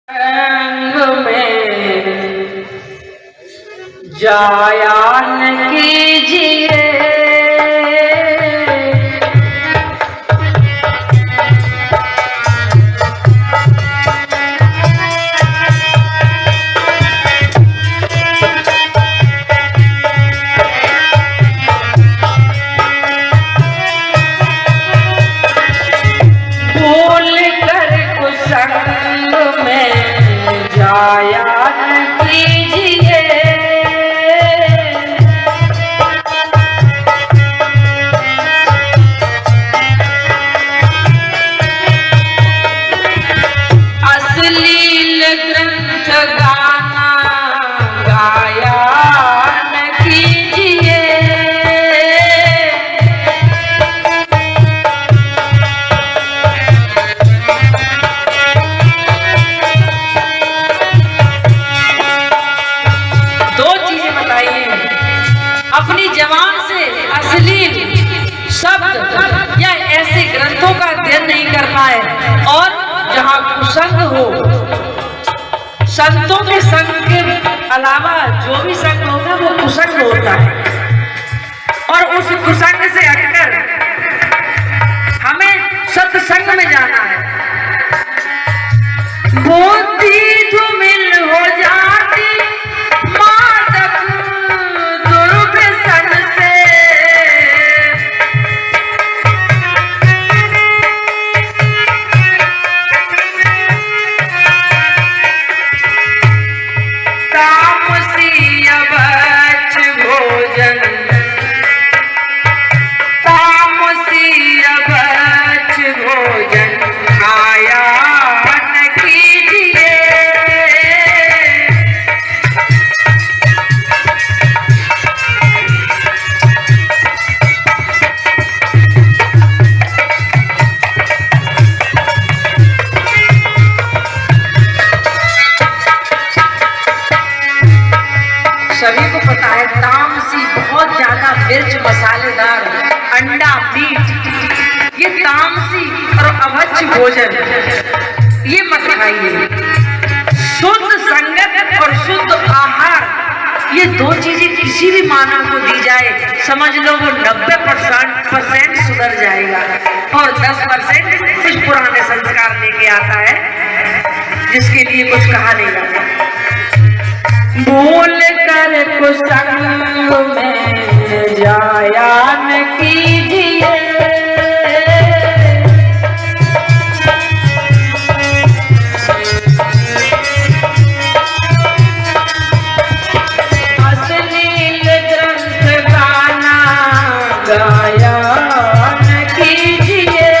रंग में जाया न कीजिए, भूल कर कुसंग में जाया न कीजिए। अश्लील ग्रंथ गाना गाया न कीजिए। अपनी जबान से अश्लील शब्द या ऐसे ग्रंथों का अध्ययन नहीं करना है, और जहां कुसंग हो, संतों के संग के अलावा जो भी संग होगा वो कुसंग होता है, और उस कुसंग से हटकर हमें सत्संग में जाना है। बुद्धि धूमिल हो जाती मादक दुर्व्यसन से, तामसी अभच भोजन, तामसी अभच भोजन खाया न कीजिए। सभी को पता है तामसी बहुत ज्यादा मिर्च मसालेदार अंडा मीट, ये तामसी और अभच भोजन ये मत खाइए। शुद्ध संगत और शुद्ध आहार, ये दो चीजें किसी भी मानव को दी जाए, समझ लो वो 90% सुधर जाएगा, और 10% कुछ पुराने संस्कार लेके आता है जिसके लिए कुछ कहा नहीं जाता। भूल कर कुसंग में जाया न कीजिए। अश्लील ग्रंथ गाना गाया न कीजिए।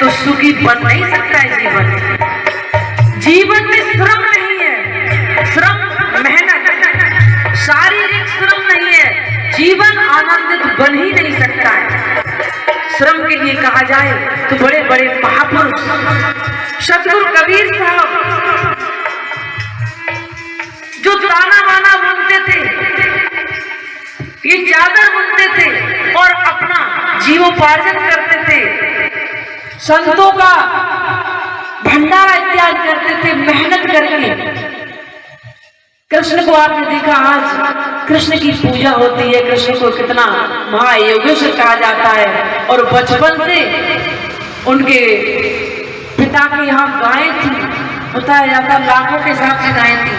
तो सुखी बन नहीं सकता है जीवन। जीवन में श्रम नहीं है, श्रम मेहनत, शारीरिक श्रम नहीं है, जीवन आनंदित बन ही नहीं सकता है। श्रम के लिए कहा जाए तो बड़े बड़े महापुरुष सतगुरु कबीर साहब जो ताना माना बुनते थे, ये चादर बुनते थे और अपना जीवोपार्जन करते थे, संतों का भंडारा इत्यादि करते थे मेहनत करके। कृष्ण को आपने देखा, आज कृष्ण की पूजा होती है, कृष्ण को कितना महायोगेश्वर कहा जाता है। और बचपन से उनके पिता के यहाँ गायें थी, बताया जाता लाखों के हिसाब से गायें थी,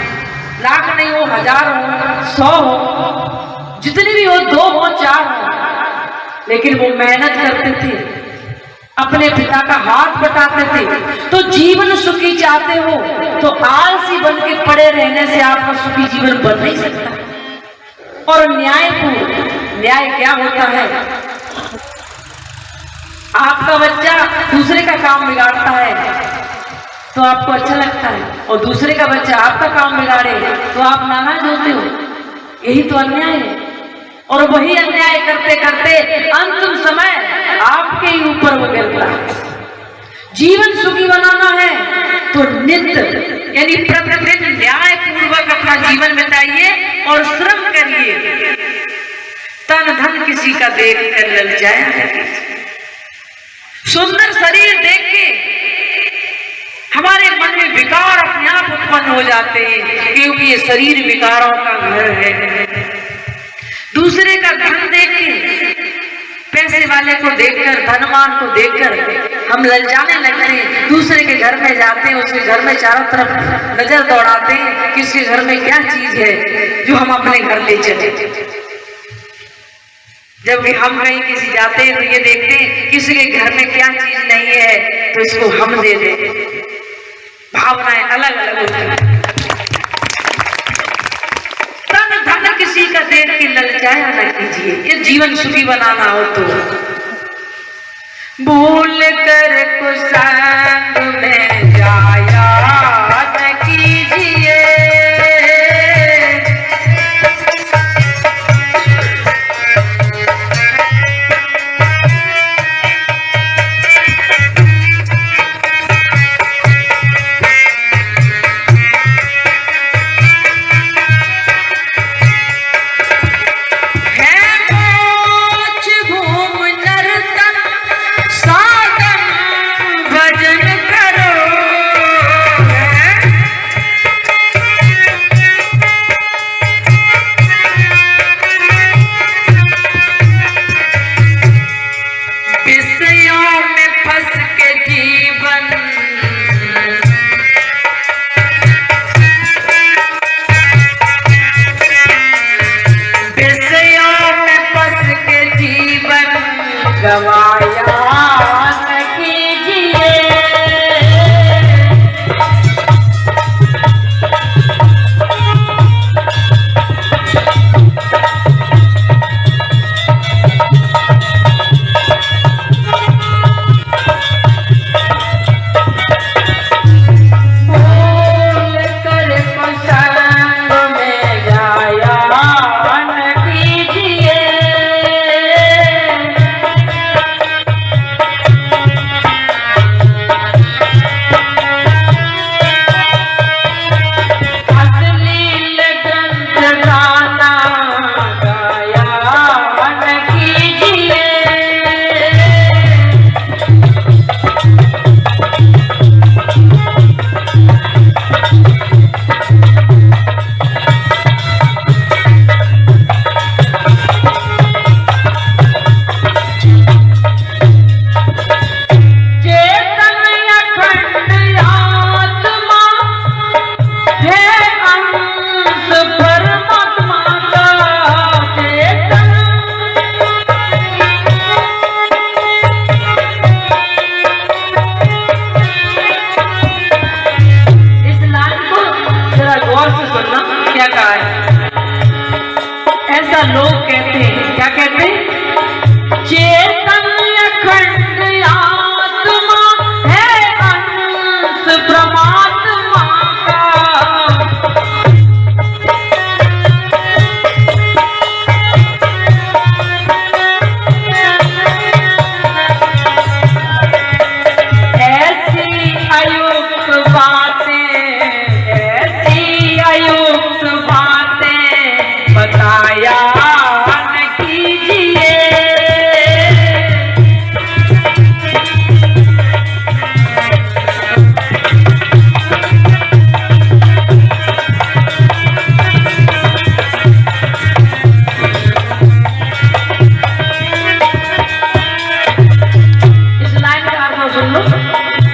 लाख नहीं हो, 1000 हो, 100 हो, जितनी भी हो, 2 हो, 4 हो, लेकिन वो मेहनत करते थे, अपने पिता का हाथ बटाते थे। तो जीवन सुखी चाहते हो तो आलसी बन के पड़े रहने से आपका सुखी जीवन बन नहीं सकता। और न्यायपूर्ण, न्याय क्या होता है? आपका बच्चा दूसरे का काम बिगाड़ता है तो आपको अच्छा लगता है, और दूसरे का बच्चा आपका काम बिगाड़े तो आप नाराज होते हो। यही तो अन्याय है। और वही अन्याय करते करते अंतिम समय आपके ही ऊपर वो गिरता है। जीवन सुखी बनाना है तो नित्य यानी प्रतिदिन न्याय पूर्वक अपना जीवन बिताइए और श्रम करिए। तन धन किसी का देख कर ललचाया है। सुंदर शरीर देख के हमारे मन में विकार अपने आप उत्पन्न हो जाते हैं, क्योंकि ये शरीर विकारों का घर है। दूसरे का धन देख के, पैसे वाले को देखकर, धनवान को देखकर हम ललचाने लगते हैं। दूसरे के घर में जाते हैं, उसके घर में चारों तरफ नजर दौड़ाते हैं कि उसके घर में क्या चीज है जो हम अपने घर ले चले। जबकि हम कहीं किसी जाते हैं तो ये देखते हैं किसी के घर में क्या चीज नहीं है तो इसको हम दे दें। भावनाएं अलग अलग होती हैं। तन धन किसी का देख के ललचाया न कीजिए। ये जीवन सुखी बनाना हो तो भूल कर कुसंग में जाया न कीजिए।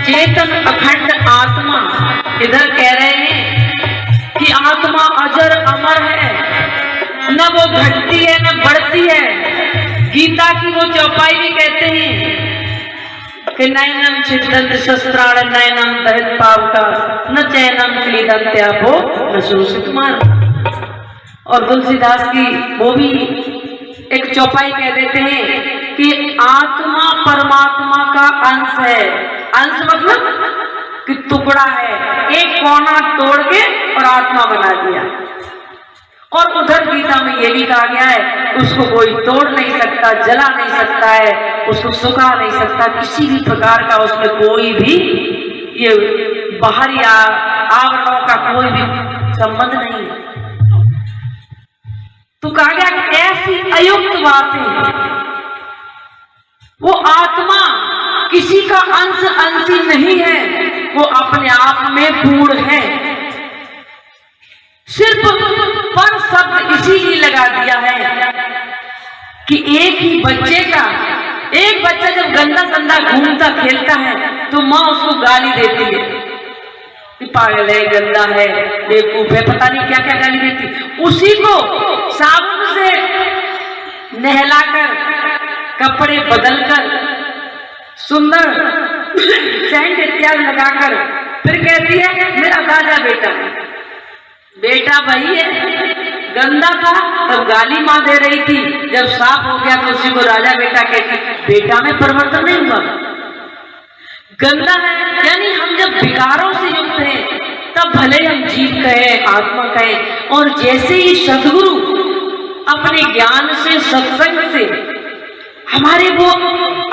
चेतन अखंड आत्मा, इधर कह रहे हैं कि आत्मा अजर अमर है, न वो घटती है न बढ़ती है। गीता की वो चौपाई भी कहते हैं कि नैनम छिदंत शस्त्राण नैनम दहत पावका न चैनम क्लीदंत्यापो न शोषित मार। और तुलसीदास की वो भी एक चौपाई कह देते हैं कि आत्मा परमात्मा का अंश है। अंश मतलब कि टुकड़ा है, एक कोना तोड़ के और आत्मा बना दिया। और उधर गीता में ये भी कहा गया है उसको कोई तोड़ नहीं सकता, जला नहीं सकता है, उसको सुखा नहीं सकता, किसी भी प्रकार का उसमें कोई भी ये बाहरी आवरणों का कोई भी संबंध नहीं है। तो कहा गया कि ऐसी अयुक्त बातें, वो आत्मा किसी का अंश अंशी नहीं है, वो अपने आप में पूर्ण है। सिर्फ पर शब्द इसीलिए लगा दिया है कि एक ही बच्चे का, एक बच्चा जब गंदा संदा घूमता खेलता है तो माँ उसको गाली देती है कि पागल है, गंदा है, बेवकूफ है, पता नहीं क्या क्या गाली देती। उसी को साबुन से नहलाकर, कपड़े बदलकर, सुंदर सेंट इत्यादि लगाकर फिर कहती है मेरा राजा बेटा है। बेटा वही है, गंदा था तब गाली माँ दे रही थी, जब साफ हो गया तो उसी को राजा बेटा कहती। बेटा में परिवर्तन नहीं हुआ, गंदा है। यानी हम जब विकारों से युक्त हैं तब भले हम जीव कहें, आत्मा कहें, और जैसे ही सद्गुरु अपने ज्ञान से, सत्संग से हमारे वो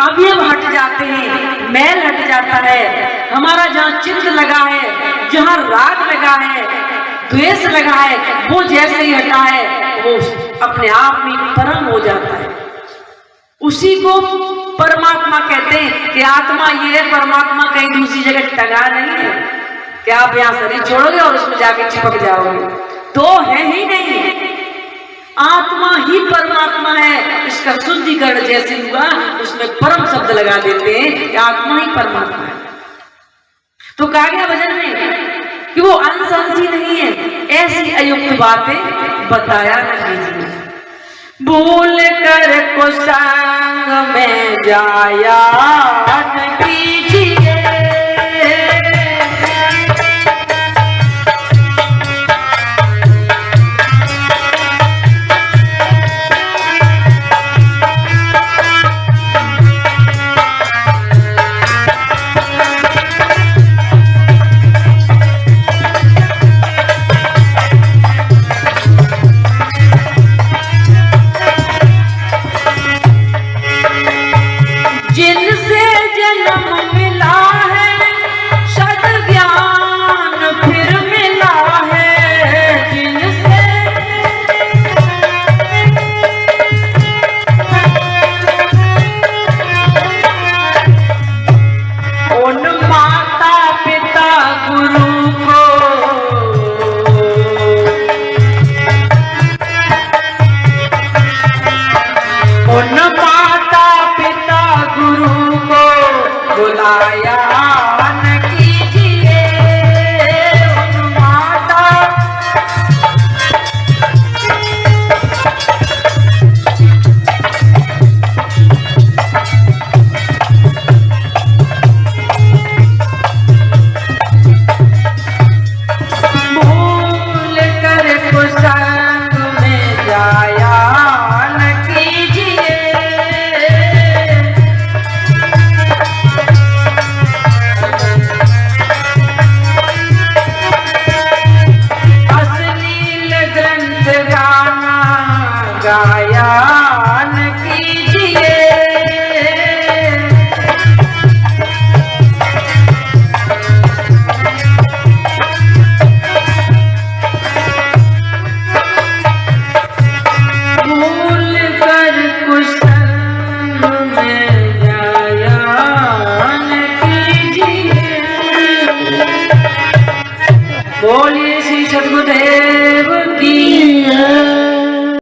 अवयव हट जाते हैं, मैल हट जाता है, हमारा जहाँ चित्त लगा है, जहाँ राग लगा है, द्वेष लगा है, वो जैसे ही हटा है वो अपने आप में परम हो जाता है। उसी को परमात्मा कहते हैं कि आत्मा ये है, परमात्मा कहीं दूसरी जगह टगा नहीं है कि आप यहाँ शरीर छोड़ोगे और उसमें जाके चिपक जाओगे, तो है ही नहीं। आत्मा ही परमात्मा है। इसका शुद्धिकरण जैसे हुआ उसमें परम शब्द लगा देते हैं कि आत्मा ही परमात्मा है। तो कहा गया भजन में कि वो अंश अंशी नहीं है, ऐसी अयुक्त बातें बताया नहीं। भूल कर को संग में जाया नहीं,